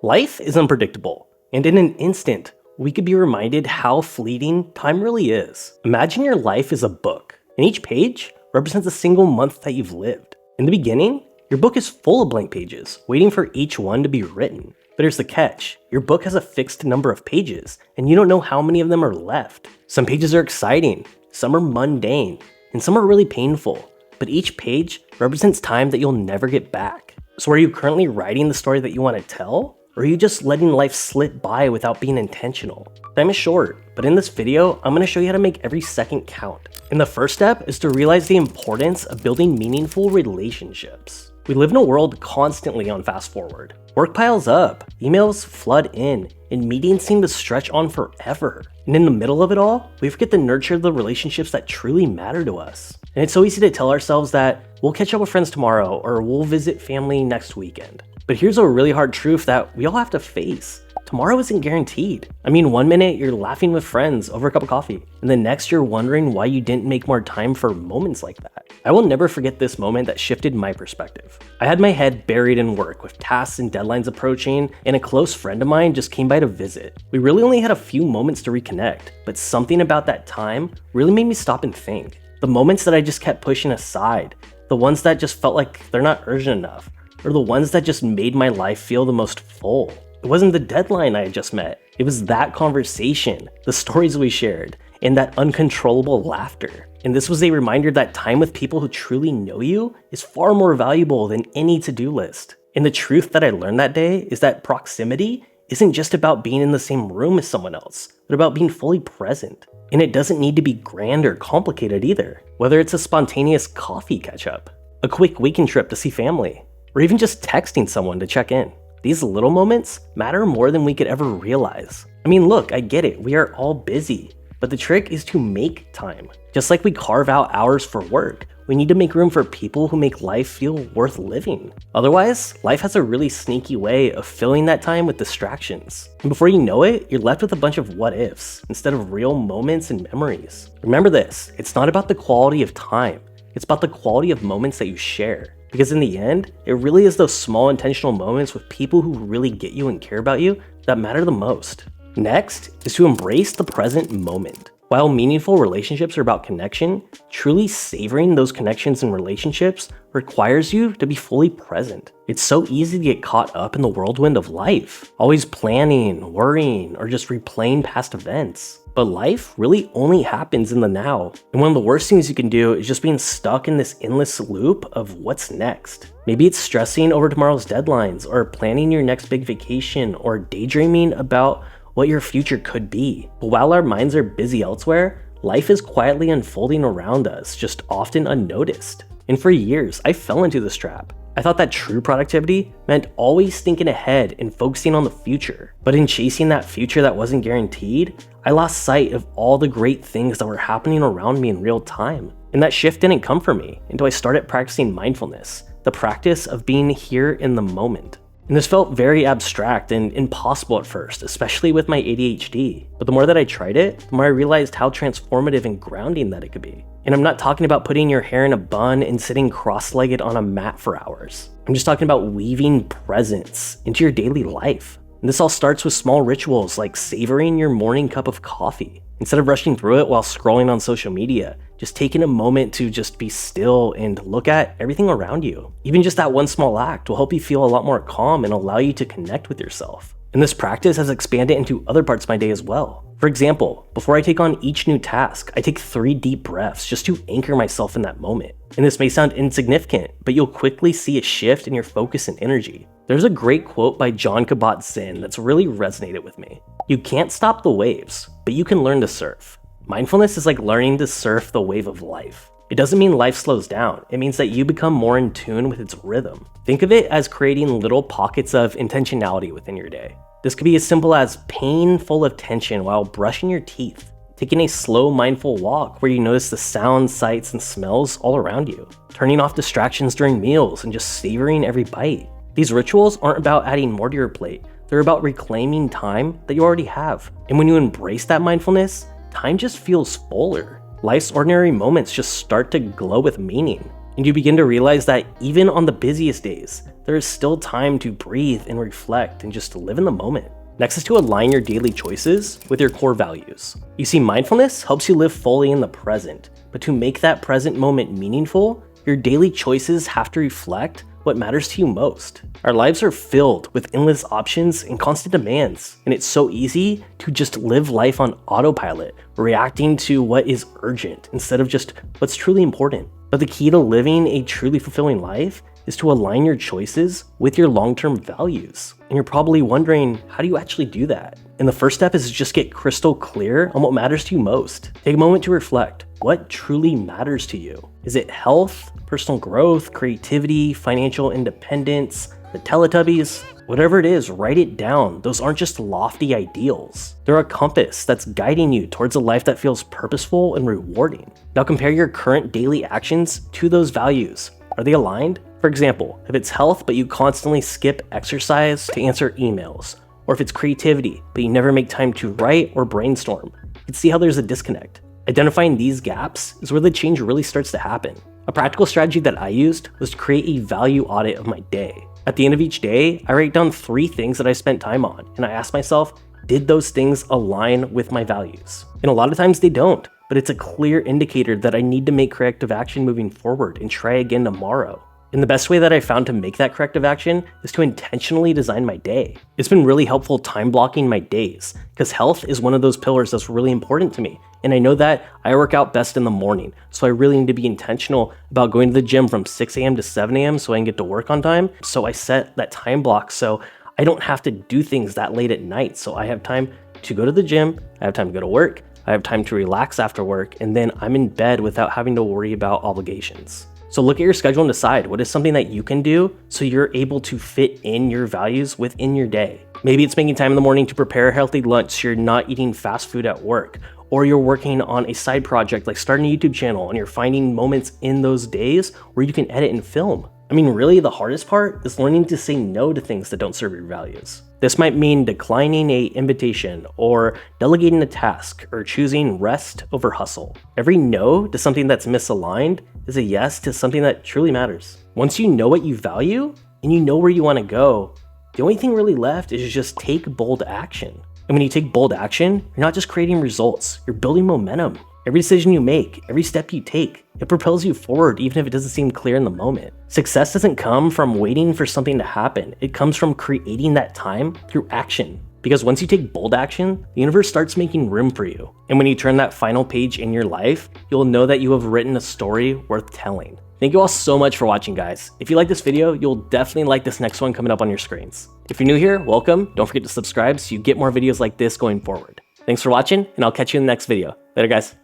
Life is unpredictable, and in an instant, we could be reminded how fleeting time really is. Imagine your life is a book, and each page represents a single month that you've lived. In the beginning, your book is full of blank pages, waiting for each one to be written. But here's the catch, your book has a fixed number of pages, and you don't know how many of them are left. Some pages are exciting, some are mundane, and some are really painful, but each page represents time that you'll never get back. So are you currently writing the story that you want to tell? Or are you just letting life slip by without being intentional? Time is short, but in this video, I'm going to show you how to make every second count. And the first step is to realize the importance of building meaningful relationships. We live in a world constantly on fast forward. Work piles up, emails flood in, and meetings seem to stretch on forever. And in the middle of it all, we forget to nurture the relationships that truly matter to us. And it's so easy to tell ourselves that we'll catch up with friends tomorrow or we'll visit family next weekend. But here's a really hard truth that we all have to face. Tomorrow isn't guaranteed. I mean, one minute you're laughing with friends over a cup of coffee, and the next you're wondering why you didn't make more time for moments like that. I will never forget this moment that shifted my perspective. I had my head buried in work with tasks and deadlines approaching, and a close friend of mine just came by to visit. We really only had a few moments to reconnect, but something about that time really made me stop and think. The moments that I just kept pushing aside, the ones that just felt like they're not urgent enough, or the ones that just made my life feel the most full. It wasn't the deadline I had just met. It was that conversation, the stories we shared, and that uncontrollable laughter. And this was a reminder that time with people who truly know you is far more valuable than any to-do list. And the truth that I learned that day is that proximity isn't just about being in the same room as someone else, but about being fully present. And it doesn't need to be grand or complicated either. Whether it's a spontaneous coffee catch-up, a quick weekend trip to see family, or even just texting someone to check in. These little moments matter more than we could ever realize. I mean, look, I get it, we are all busy, but the trick is to make time. Just like we carve out hours for work, we need to make room for people who make life feel worth living. Otherwise, life has a really sneaky way of filling that time with distractions. And before you know it, you're left with a bunch of what ifs instead of real moments and memories. Remember this, it's not about the quality of time, it's about the quality of moments that you share. Because in the end, it really is those small intentional moments with people who really get you and care about you that matter the most. Next is to embrace the present moment. While meaningful relationships are about connection, truly savoring those connections and relationships requires you to be fully present. It's so easy to get caught up in the whirlwind of life, always planning, worrying, or just replaying past events. But life really only happens in the now. And one of the worst things you can do is just being stuck in this endless loop of what's next. Maybe it's stressing over tomorrow's deadlines, or planning your next big vacation, or daydreaming about what your future could be. But while our minds are busy elsewhere, life is quietly unfolding around us, just often unnoticed. And for years, I fell into this trap. I thought that true productivity meant always thinking ahead and focusing on the future. But in chasing that future that wasn't guaranteed, I lost sight of all the great things that were happening around me in real time. And that shift didn't come for me until I started practicing mindfulness, the practice of being here in the moment. And this felt very abstract and impossible at first, especially with my ADHD. But the more that I tried it, the more I realized how transformative and grounding that it could be. And I'm not talking about putting your hair in a bun and sitting cross-legged on a mat for hours. I'm just talking about weaving presence into your daily life. And this all starts with small rituals like savoring your morning cup of coffee. Instead of rushing through it while scrolling on social media, just taking a moment to just be still and look at everything around you. Even just that one small act will help you feel a lot more calm and allow you to connect with yourself. And this practice has expanded into other parts of my day as well. For example, before I take on each new task, I take 3 deep breaths just to anchor myself in that moment. And this may sound insignificant, but you'll quickly see a shift in your focus and energy. There's a great quote by John Kabat-Zinn that's really resonated with me. You can't stop the waves, but you can learn to surf. Mindfulness is like learning to surf the wave of life. It doesn't mean life slows down, it means that you become more in tune with its rhythm. Think of it as creating little pockets of intentionality within your day. This could be as simple as paying full attention while brushing your teeth, taking a slow mindful walk where you notice the sounds, sights, and smells all around you, turning off distractions during meals and just savoring every bite. These rituals aren't about adding more to your plate, they're about reclaiming time that you already have. And when you embrace that mindfulness, time just feels fuller. Life's ordinary moments just start to glow with meaning. And you begin to realize that even on the busiest days, there is still time to breathe and reflect and just live in the moment. Next is to align your daily choices with your core values. You see, mindfulness helps you live fully in the present, but to make that present moment meaningful, your daily choices have to reflect what matters to you most. Our lives are filled with endless options and constant demands, and it's so easy to just live life on autopilot, reacting to what is urgent instead of just what's truly important. But the key to living a truly fulfilling life is to align your choices with your long-term values. And you're probably wondering, how do you actually do that? And the first step is to just get crystal clear on what matters to you most. Take a moment to reflect. What truly matters to you? Is it health, personal growth, creativity, financial independence, the Teletubbies? Whatever it is, write it down. Those aren't just lofty ideals. They're a compass that's guiding you towards a life that feels purposeful and rewarding. Now compare your current daily actions to those values. Are they aligned? For example, if it's health but you constantly skip exercise to answer emails, or if it's creativity but you never make time to write or brainstorm, you can see how there's a disconnect. Identifying these gaps is where the change really starts to happen. A practical strategy that I used was to create a value audit of my day. At the end of each day, I write down 3 things that I spent time on, and I ask myself, did those things align with my values? And a lot of times they don't, but it's a clear indicator that I need to make corrective action moving forward and try again tomorrow. And the best way that I found to make that corrective action is to intentionally design my day. It's been really helpful time blocking my days, because health is one of those pillars that's really important to me. And I know that I work out best in the morning, so I really need to be intentional about going to the gym from 6 a.m. to 7 a.m. so I can get to work on time. So I set that time block so I don't have to do things that late at night. So I have time to go to the gym, I have time to go to work, I have time to relax after work, and then I'm in bed without having to worry about obligations. So look at your schedule and decide what is something that you can do so you're able to fit in your values within your day. Maybe it's making time in the morning to prepare a healthy lunch so you're not eating fast food at work, or you're working on a side project like starting a YouTube channel and you're finding moments in those days where you can edit and film. I mean, really the hardest part is learning to say no to things that don't serve your values. This might mean declining an invitation, or delegating a task, or choosing rest over hustle. Every no to something that's misaligned is a yes to something that truly matters. Once you know what you value, and you know where you want to go, the only thing really left is just take bold action. And when you take bold action, you're not just creating results, you're building momentum. Every decision you make, every step you take, it propels you forward even if it doesn't seem clear in the moment. Success doesn't come from waiting for something to happen. It comes from creating that time through action. Because once you take bold action, the universe starts making room for you. And when you turn that final page in your life, you'll know that you have written a story worth telling. Thank you all so much for watching, guys. If you like this video, you'll definitely like this next one coming up on your screens. If you're new here, welcome. Don't forget to subscribe so you get more videos like this going forward. Thanks for watching, and I'll catch you in the next video. Later, guys.